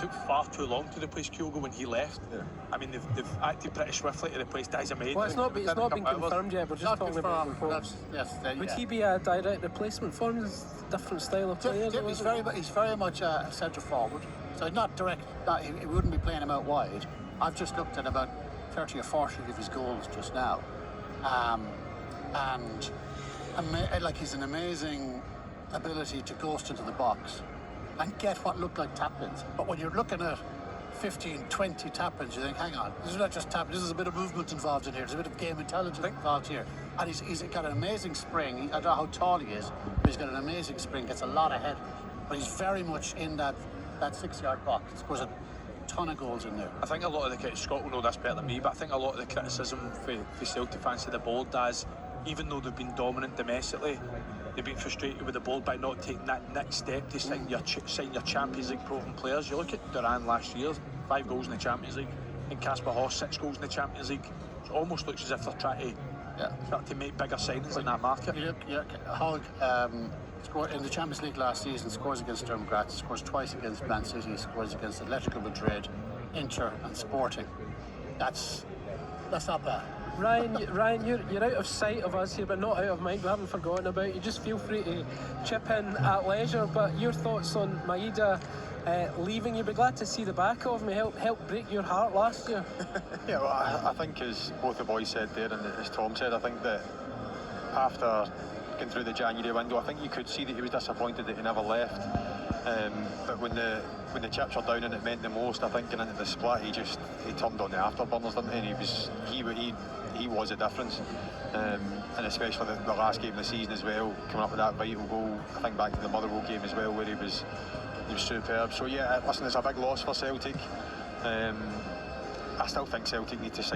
took far too long to replace Kyogo when he left. Yeah. I mean, they've acted pretty swiftly to replace Diaz Ahmed. Well, it's not been confirmed yet. We're just talking about reports. Would he be a direct replacement for him? Different style of player? He's very much a centre forward, so not direct. He wouldn't be playing him out wide. I've just looked at about 30 or 40 of his goals just now, and he's an amazing ability to ghost into the box and get what look like tap-ins. But when you're looking at 15, 20 tap-ins, you think, hang on, this is not just tap-ins, there's a bit of movement involved in here, there's a bit of game intelligence involved here. And he's got an amazing spring. I don't know how tall he is, but he's got an amazing spring, gets a lot of head. But he's very much in that 6-yard box. He scores a ton of goals in there. I think a lot of the Scott will know this better than me, but I think a lot of the criticism for Celtic fans to the board as, even though they've been dominant domestically, they've been frustrated with the board by not taking that next step to sign your Champions League proven players. You look at Duran last year, 5 goals in the Champions League, and Kasper Horst 6 goals in the Champions League. It almost looks as if they're trying to make bigger signings in that market. Hogg scored in the Champions League last season, scores against Sturm Graz, scores twice against Man City, scores against Atletico Madrid, Inter and Sporting. That's not bad. Ryan, you're out of sight of us here, but not out of mind. We haven't forgotten about you. Just feel free to chip in at leisure. But your thoughts on Maeda leaving? You'd be glad to see the back of him. Help break your heart last year. Yeah, well, I think as both the boys said there, and as Tom said, I think that after going through the January window, I think you could see that he was disappointed that he never left. But when the chips were down and it meant the most, I think going into the split, he turned on the afterburners, didn't he? And he was a difference, and especially the last game of the season as well, coming up with that vital goal. I think back to the Motherwell game as well, where he was superb. So yeah, listen, it's a big loss for Celtic. I still think Celtic need to sign